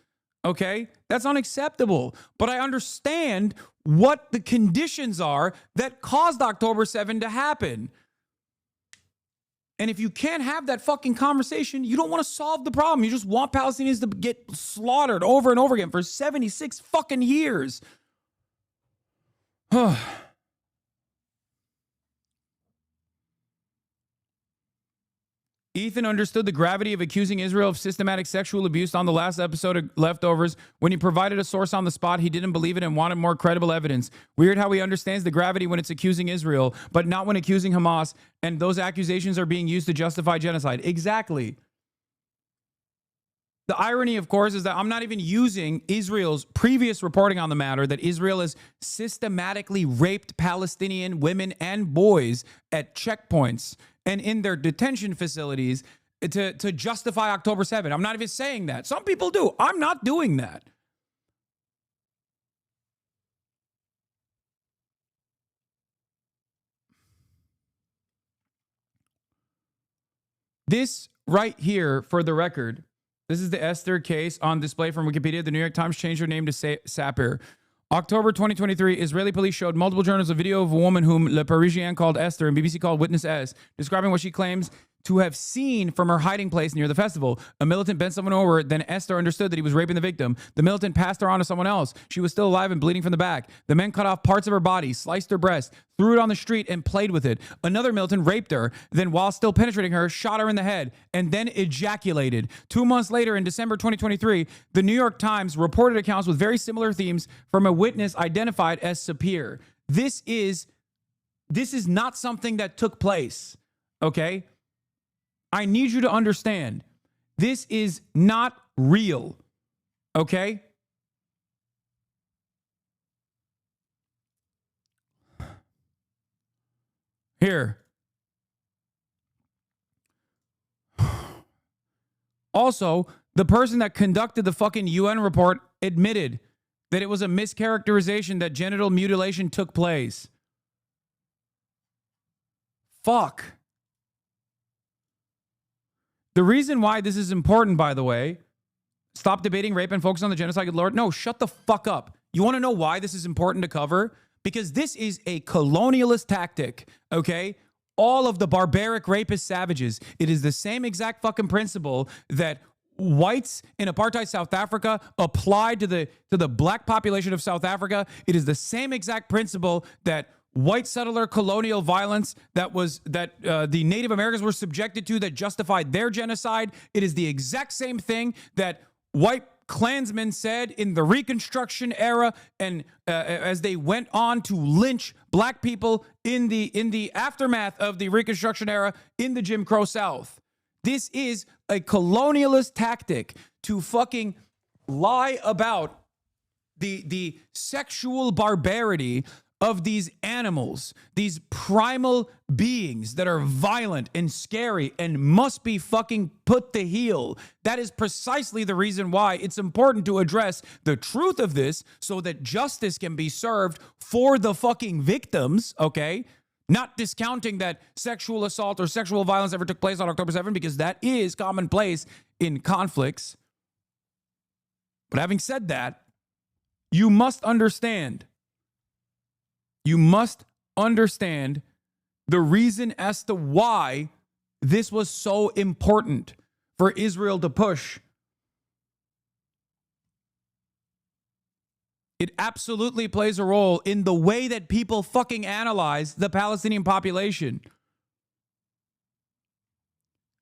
Okay? That's unacceptable. But I understand what the conditions are that caused October 7 to happen. And if you can't have that fucking conversation, you don't want to solve the problem. You just want Palestinians to get slaughtered over and over again for 76 fucking years. Ethan understood the gravity of accusing Israel of systematic sexual abuse on the last episode of Leftovers. When he provided a source on the spot, he didn't believe it and wanted more credible evidence. Weird how he understands the gravity when it's accusing Israel, but not when accusing Hamas, and those accusations are being used to justify genocide. Exactly. The irony, of course, is that I'm not even using Israel's previous reporting on the matter, that Israel has systematically raped Palestinian women and boys at checkpoints and in their detention facilities to justify October 7. I'm not even saying that. Some people do. I'm not doing that. This right here, for the record, this is the Esther case on display from Wikipedia. The New York Times changed her name to Sapir. October 2023, Israeli police showed multiple journalists a video of a woman whom Le Parisien called Esther and BBC called Witness S, describing what she claims to have seen from her hiding place near the festival. A militant bent someone over, then Esther understood that he was raping the victim. The militant passed her on to someone else. She was still alive and bleeding from the back. The men cut off parts of her body, sliced her breast, threw it on the street, and played with it. Another militant raped her, then while still penetrating her, shot her in the head, and then ejaculated. 2 months later, in December 2023, the New York Times reported accounts with very similar themes from a witness identified as Sapir. This is not something that took place, okay? I need you to understand, this is not real, okay? Here. Also, the person that conducted the fucking UN report admitted that it was a mischaracterization that genital mutilation took place. Fuck. The reason why this is important, by the way, stop debating rape and focus on the genocide of the Lord. No, shut the fuck up. You want to know why this is important to cover? Because this is a colonialist tactic, okay? All of the barbaric rapist savages. It is the same exact fucking principle that whites in apartheid South Africa applied to the black population of South Africa. It is the same exact principle that white settler colonial violence that the Native Americans were subjected to that justified their genocide. It is the exact same thing that white Klansmen said in the Reconstruction era, and as they went on to lynch black people in the aftermath of the Reconstruction era in the Jim Crow South. This is a colonialist tactic to fucking lie about the sexual barbarity of these animals, these primal beings that are violent and scary and must be fucking put to heel. That is precisely the reason why it's important to address the truth of this so that justice can be served for the fucking victims, okay? Not discounting that sexual assault or sexual violence ever took place on October 7th, because that is commonplace in conflicts. But having said that, you must understand the reason as to why this was so important for Israel to push. It absolutely plays a role in the way that people fucking analyze the Palestinian population.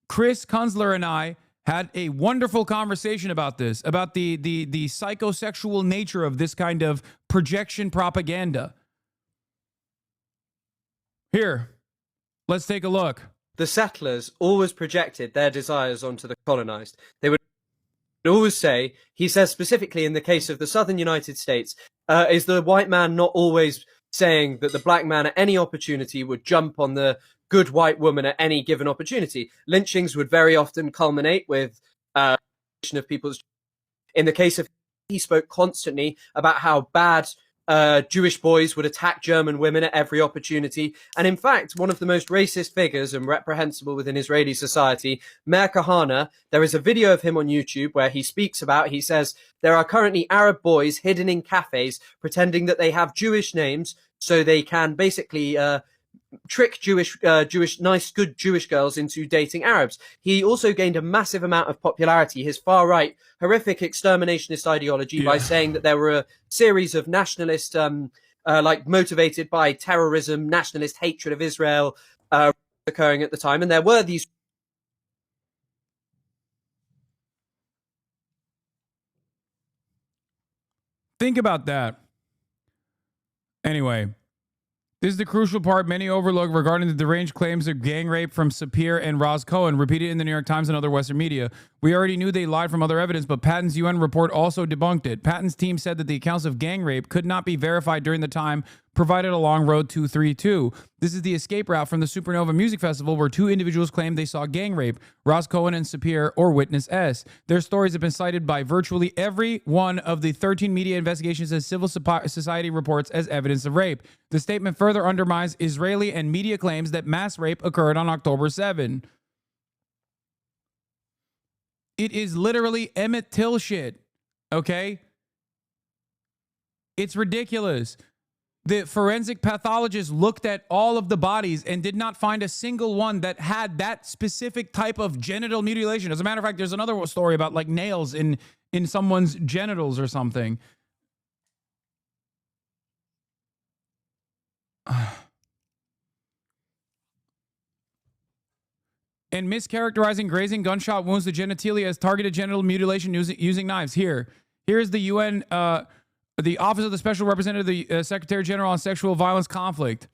Chris Kunzler and I had a wonderful conversation about this, about the psychosexual nature of this kind of projection propaganda. Here, let's take a look. The settlers always projected their desires onto the colonized. They would always say, he says specifically in the case of the southern United States, is the white man not always saying that the black man at any opportunity would jump on the good white woman at any given opportunity? Lynchings would very often culminate with of people's. In the case of, he spoke constantly about how bad Jewish boys would attack German women at every opportunity. And in fact, one of the most racist figures and reprehensible within Israeli society, Meir Kahane, there is a video of him on YouTube where he speaks about, he says, there are currently Arab boys hidden in cafes pretending that they have Jewish names so they can basically trick nice, good Jewish girls into dating Arabs. He also gained a massive amount of popularity, his far-right, horrific exterminationist ideology, by saying that there were a series of nationalist, motivated by terrorism, nationalist hatred of Israel occurring at the time. And there were these... Think about that. Anyway, this is the crucial part many overlook regarding the deranged claims of gang rape from Sapir and Roz Cohen, repeated in the New York Times and other Western media. We already knew they lied from other evidence, but Patton's UN report also debunked it. Patton's team said that the accounts of gang rape could not be verified during the time provided along Road 232. This is the escape route from the Supernova Music Festival, where two individuals claimed they saw gang rape, Roz Cohen and Sapir, or Witness S. Their stories have been cited by virtually every one of the 13 media investigations as civil society reports as evidence of rape. The statement further undermines Israeli and media claims that mass rape occurred on October 7. It is literally Emmett Till shit, okay? It's ridiculous. The forensic pathologist looked at all of the bodies and did not find a single one that had that specific type of genital mutilation. As a matter of fact, there's another story about like nails in someone's genitals or something. And mischaracterizing grazing gunshot wounds to genitalia as targeted genital mutilation using knives. Here's the UN, the Office of the Special Representative, the Secretary General on Sexual Violence Conflict.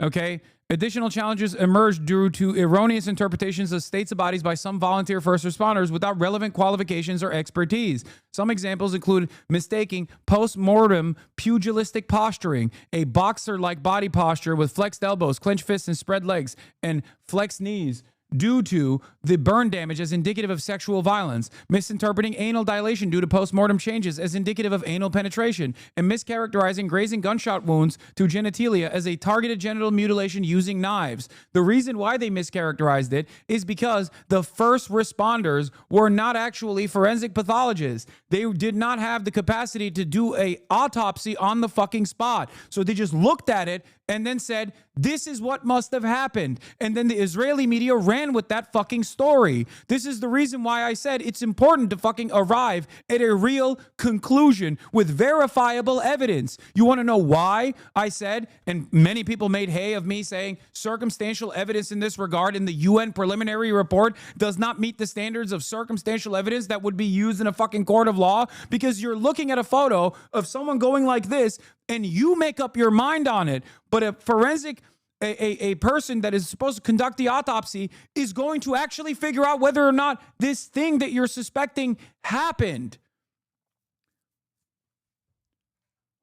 Okay. Additional challenges emerged due to erroneous interpretations of states' bodies by some volunteer first responders without relevant qualifications or expertise. Some examples include mistaking post-mortem pugilistic posturing, a boxer-like body posture with flexed elbows, clenched fists, and spread legs, and flexed knees, due to the burn damage as indicative of sexual violence, misinterpreting anal dilation due to postmortem changes as indicative of anal penetration, and mischaracterizing grazing gunshot wounds to genitalia as a targeted genital mutilation using knives. The reason why they mischaracterized it is because the first responders were not actually forensic pathologists. They did not have the capacity to do an autopsy on the fucking spot. So they just looked at it and then said, this is what must have happened. And then the Israeli media ran with that fucking story. This is the reason why I said it's important to fucking arrive at a real conclusion with verifiable evidence. You want to know why I said, and many people made hay of me saying circumstantial evidence in this regard in the UN preliminary report does not meet the standards of circumstantial evidence that would be used in a fucking court of law, because you're looking at a photo of someone going like this and you make up your mind on it. But a forensic, a person that is supposed to conduct the autopsy is going to actually figure out whether or not this thing that you're suspecting happened.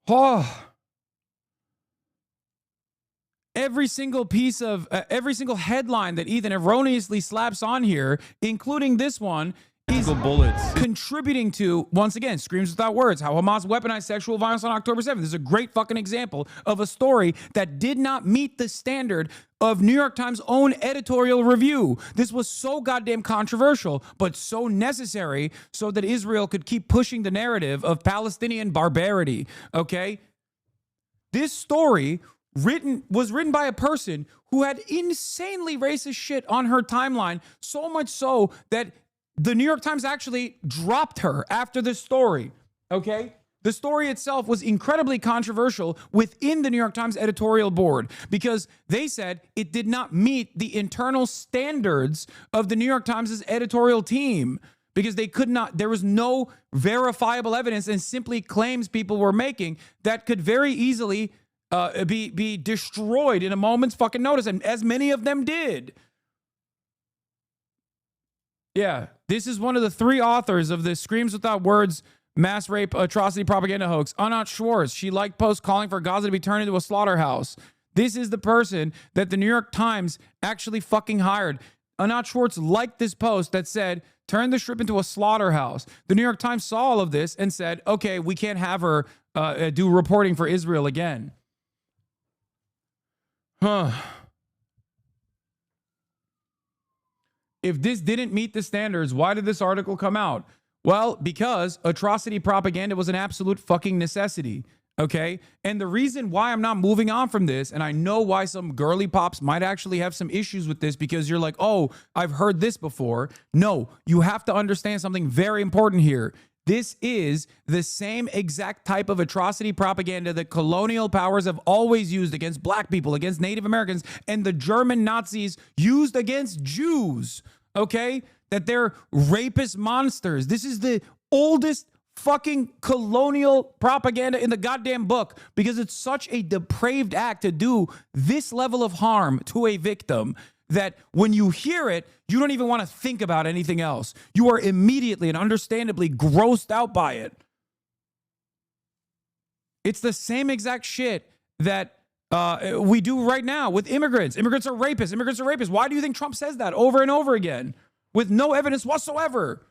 Oh. Every single piece of, every single headline that Ethan erroneously slaps on here, including this one, is bullets contributing to, once again, screams without words, how Hamas weaponized sexual violence on October 7th. This is a great fucking example of a story that did not meet the standard of New York Times' own editorial review. This was so goddamn controversial, but so necessary so that Israel could keep pushing the narrative of Palestinian barbarity, okay? This story was written by a person who had insanely racist shit on her timeline, so much so that the New York Times actually dropped her after this story, okay? The story itself was incredibly controversial within the New York Times editorial board because they said it did not meet the internal standards of the New York Times' editorial team because they could not, there was no verifiable evidence and simply claims people were making that could very easily be destroyed in a moment's fucking notice, and as many of them did. Yeah, this is one of the three authors of this Screams Without Words mass rape atrocity propaganda hoax. Anat Schwartz, she liked posts calling for Gaza to be turned into a slaughterhouse. This is the person that the New York Times actually fucking hired. Anat Schwartz liked this post that said, turn the strip into a slaughterhouse. The New York Times saw all of this and said, okay, we can't have her do reporting for Israel again. If this didn't meet the standards, why did this article come out? Well, because atrocity propaganda was an absolute fucking necessity, okay? And the reason why I'm not moving on from this, and I know why some girly pops might actually have some issues with this because you're like, oh, I've heard this before. No, you have to understand something very important here. This is the same exact type of atrocity propaganda that colonial powers have always used against black people, against Native Americans, and the German Nazis used against Jews, okay? That they're rapist monsters. This is the oldest fucking colonial propaganda in the goddamn book because it's such a depraved act to do this level of harm to a victim that when you hear it, you don't even want to think about anything else. You are immediately and understandably grossed out by it. It's the same exact shit that we do right now with immigrants. Immigrants are rapists. Immigrants are rapists. Why do you think Trump says that over and over again with no evidence whatsoever?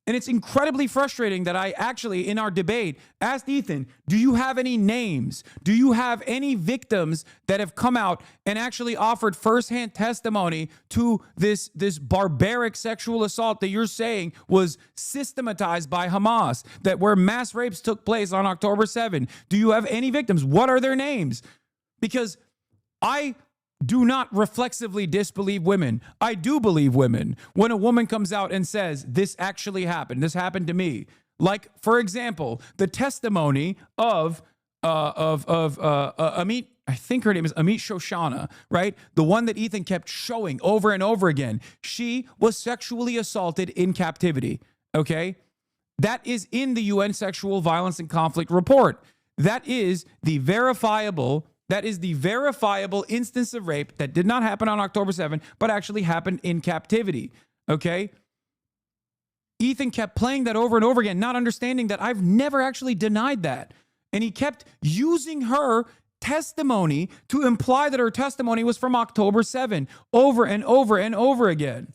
And it's incredibly frustrating that I actually, in our debate, asked Ethan, do you have any names? Do you have any victims that have come out and actually offered firsthand testimony to this barbaric sexual assault that you're saying was systematized by Hamas, that where mass rapes took place on October 7? Do you have any victims? What are their names? Because I do not reflexively disbelieve women. I do believe women. When a woman comes out and says, this actually happened, this happened to me. Like, for example, the testimony of Amit, I think her name is Amit Shoshana, right? The one that Ethan kept showing over and over again. She was sexually assaulted in captivity, okay? That is in the UN Sexual Violence and Conflict Report. That is the verifiable That is the verifiable instance of rape that did not happen on October 7, but actually happened in captivity. Okay? Ethan kept playing that over and over again, not understanding that I've never actually denied that. And he kept using her testimony to imply that her testimony was from October 7 over and over and over again.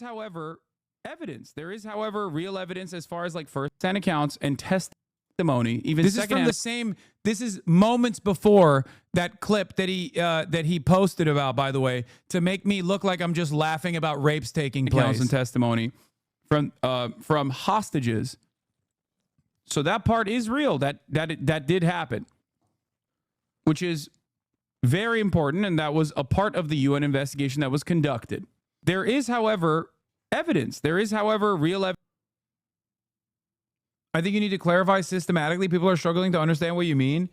However, evidence. There is, however, real evidence as far as like first-hand accounts and testimony. Even this is from the same. This is moments before that clip that he posted about, by the way, to make me look like I'm just laughing about rapes taking place and testimony from hostages. So that part is real. That did happen, which is very important, and that was a part of the UN investigation that was conducted. There is, however, evidence. There is, however, real evidence. I think you need to clarify systematically. People are struggling to understand what you mean.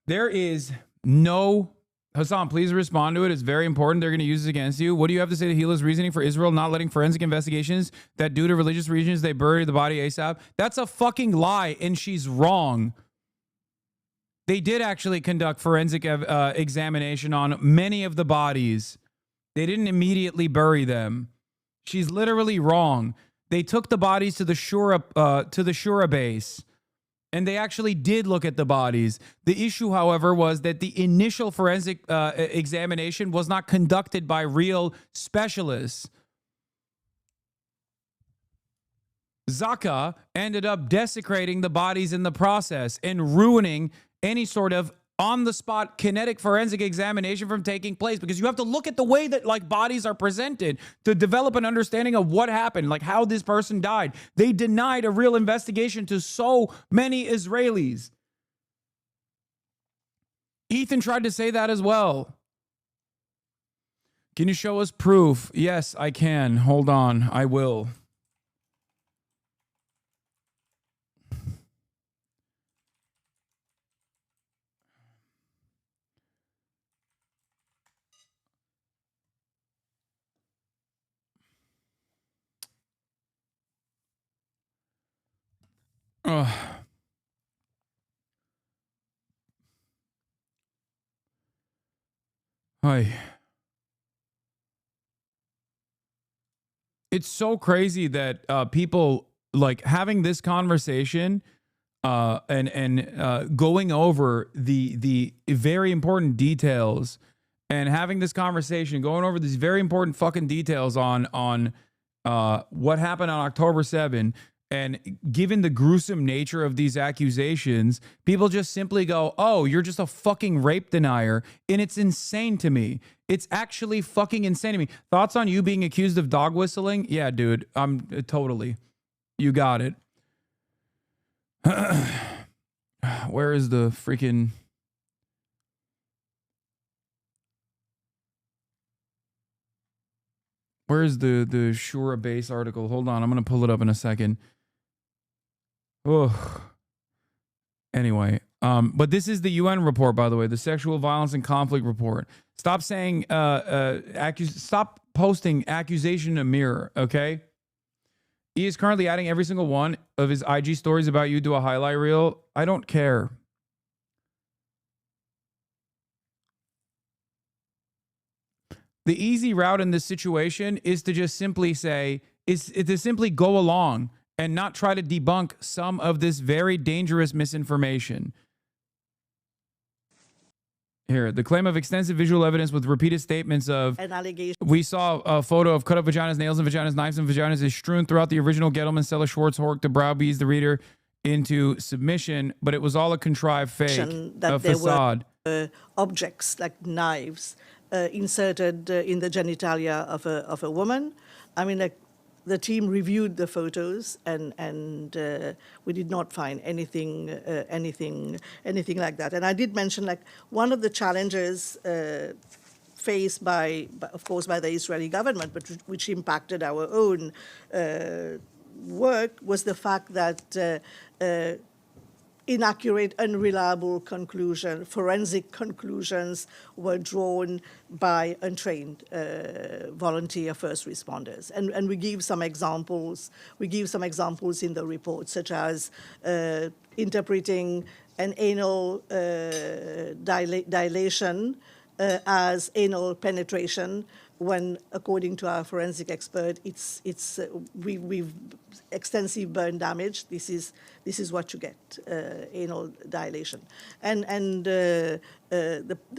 There is no... Hasan, please respond to it. It's very important. They're going to use this against you. What do you have to say to Gila's reasoning for Israel not letting forensic investigations that due to religious reasons they bury the body ASAP? That's a fucking lie, and she's wrong. They did actually conduct forensic examination on many of the bodies. They didn't immediately bury them. She's literally wrong. They took the bodies to the Shura base, and they actually did look at the bodies. The issue, however, was that the initial forensic examination was not conducted by real specialists. Zaka ended up desecrating the bodies in the process and ruining any sort of on-the-spot kinetic forensic examination from taking place, because you have to look at the way that like bodies are presented to develop an understanding of what happened, like how this person died. They denied a real investigation to so many Israelis. Ethan tried to say that as well. Can you show us proof? Yes, I can. Hold on. I will. Hi. It's so crazy that people like having this conversation and going over the very important details, and having this conversation, going over these very important fucking details on what happened on October 7. And given the gruesome nature of these accusations, people just simply go, oh, you're just a fucking rape denier. And it's insane to me. It's actually fucking insane to me. Thoughts on you being accused of dog whistling? Yeah, dude, I'm totally. You got it. Where is the freaking... Where's the Shura base article? Hold on, I'm going to pull it up in a second. Oh. Anyway, but this is the UN report, by the way, the Sexual Violence and Conflict report. Stop saying, stop posting accusation in a mirror, okay? He is currently adding every single one of his IG stories about you to a highlight reel. I don't care. The easy route in this situation is to just simply say, is to simply go along and not try to debunk some of this very dangerous misinformation. Here, the claim of extensive visual evidence with repeated statements of an allegation. We saw a photo of cut up vaginas, nails and vaginas, knives and vaginas is strewn throughout the original Gettleman, Stella Schwartz, Hork to browbeat the reader into submission, but it was all a contrived fake, a facade. Were, objects like knives inserted in the genitalia of a woman. I mean, like, the team reviewed the photos, and we did not find anything like that. And I did mention, like, one of the challenges faced by, of course, by the Israeli government, but which impacted our own work, was the fact that inaccurate, unreliable forensic conclusions were drawn by untrained volunteer first responders. And we give some examples. We give some examples in the report, such as interpreting an anal dilation as anal penetration, when, according to our forensic expert, we've extensive burn damage. This is what you get, anal dilation, and the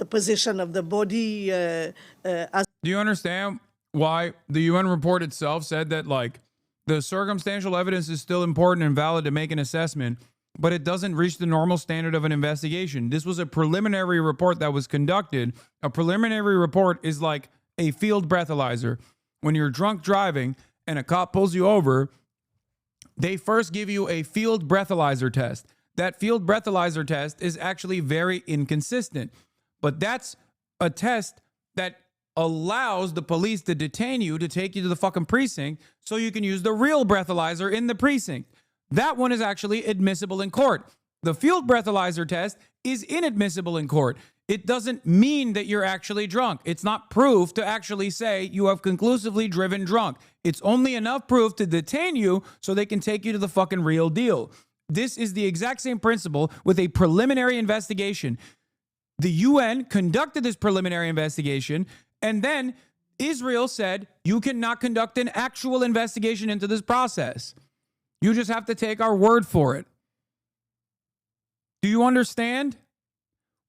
position of the body as. Do you understand why the UN report itself said that, like, the circumstantial evidence is still important and valid to make an assessment, but it doesn't reach the normal standard of an investigation? This was a preliminary report that was conducted. A preliminary report is like a field breathalyzer. When you're drunk driving and a cop pulls you over, they first give you a field breathalyzer test. That field breathalyzer test is actually very inconsistent, but that's a test that allows the police to detain you, to take you to the fucking precinct so you can use the real breathalyzer in the precinct. That one is actually admissible in court. The field breathalyzer test is inadmissible in court. It doesn't mean that you're actually drunk. It's not proof to actually say you have conclusively driven drunk. It's only enough proof to detain you so they can take you to the fucking real deal. This is the exact same principle with a preliminary investigation. The UN conducted this preliminary investigation, and then Israel said, you cannot conduct an actual investigation into this process. You just have to take our word for it. Do you understand?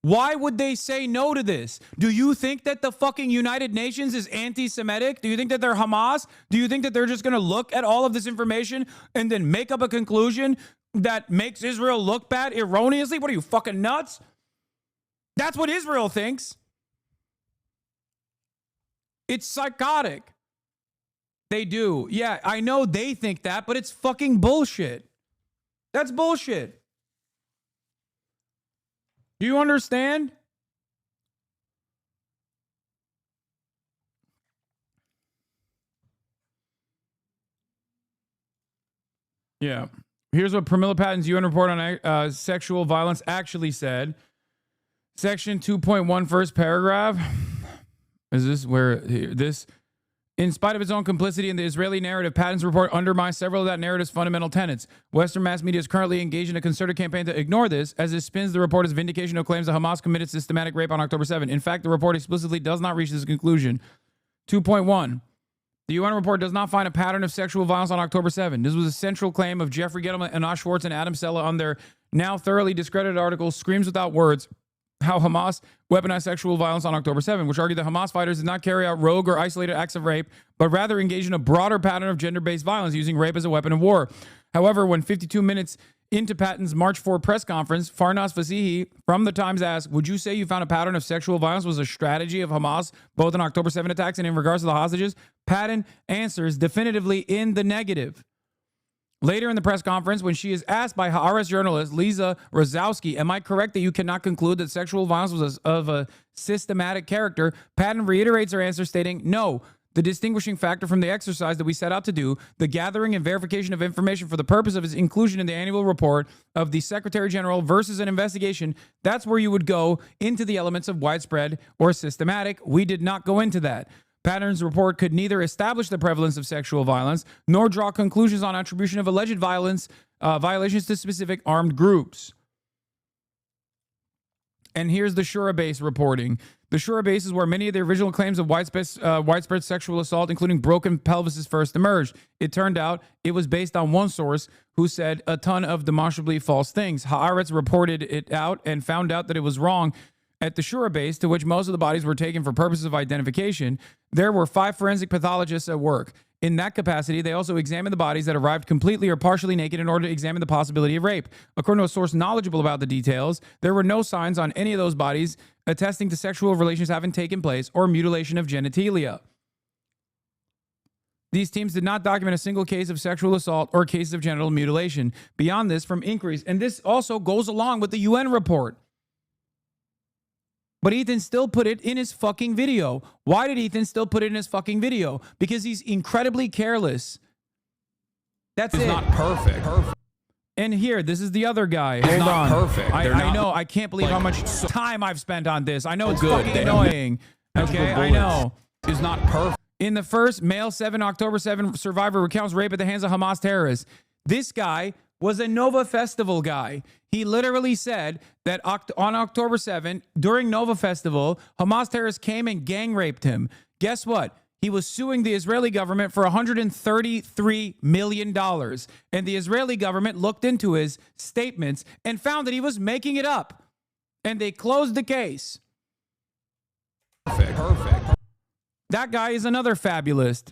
Why would they say no to this? Do you think that the fucking United Nations is anti-Semitic? Do you think that they're Hamas? Do you think that they're just going to look at all of this information and then make up a conclusion that makes Israel look bad erroneously? What are you, fucking nuts? That's what Israel thinks. It's psychotic. They do. Yeah, I know they think that, but it's fucking bullshit. That's bullshit. Do you understand? Yeah. Here's what Pramila Patton's UN report on sexual violence actually said. Section 2.1, first paragraph. Is this where this? In spite of its own complicity in the Israeli narrative, Patton's report undermines several of that narrative's fundamental tenets. Western mass media is currently engaged in a concerted campaign to ignore this, as it spins the report as vindication of claims that Hamas committed systematic rape on October 7. In fact, the report explicitly does not reach this conclusion. 2.1. The UN report does not find a pattern of sexual violence on October 7. This was a central claim of Jeffrey Gettleman, Anas Schwartz, and Adam Sella on their now thoroughly discredited article, Screams Without Words, How Hamas Weaponized Sexual Violence on October 7, which argued that Hamas fighters did not carry out rogue or isolated acts of rape, but rather engaged in a broader pattern of gender-based violence, using rape as a weapon of war. However, when 52 minutes into Patton's March 4 press conference, Farnas Fasihi from The Times asked, would you say you found a pattern of sexual violence was a strategy of Hamas, both in October 7 attacks and in regards to the hostages? Patton answers definitively in the negative. Later in the press conference, when she is asked by Haaretz journalist Lisa Rozowski, am I correct that you cannot conclude that sexual violence was of a systematic character? Patton reiterates her answer, stating, no. The distinguishing factor from the exercise that we set out to do, the gathering and verification of information for the purpose of its inclusion in the annual report of the Secretary General versus an investigation, that's where you would go into the elements of widespread or systematic. We did not go into that. Patton's report could neither establish the prevalence of sexual violence nor draw conclusions on attribution of alleged violations to specific armed groups. And here's the Shura base reporting. The Shura base is where many of the original claims of widespread sexual assault, including broken pelvises, first emerged. It turned out it was based on one source who said a ton of demonstrably false things. Haaretz reported it out and found out that it was wrong. At the Shura base, to which most of the bodies were taken for purposes of identification, there were 5 forensic pathologists at work. In that capacity, they also examined the bodies that arrived completely or partially naked in order to examine the possibility of rape. According to a source knowledgeable about the details, there were no signs on any of those bodies attesting to sexual relations having taken place or mutilation of genitalia. These teams did not document a single case of sexual assault or cases of genital mutilation. Beyond this, from inquiries, and this also goes along with the UN report. But Ethan still put it in his fucking video. Why did Ethan still put it in his fucking video? Because he's incredibly careless. That's it. It's not perfect. And here, this is the other guy. It's Hold not on. perfect. I They're not, know. I can't believe how much so time I've spent on this. I know it's good. fucking They don't annoying. Okay, I know. Is not perfect. In the first, male 7, October 7 survivor recounts rape at the hands of Hamas terrorists. This guy was a Nova Festival guy. He literally said that on October 7, during Nova Festival, Hamas terrorists came and gang raped him. Guess what? He was suing the Israeli government for $133 million. And the Israeli government looked into his statements and found that he was making it up. And they closed the case. Perfect. That guy is another fabulist.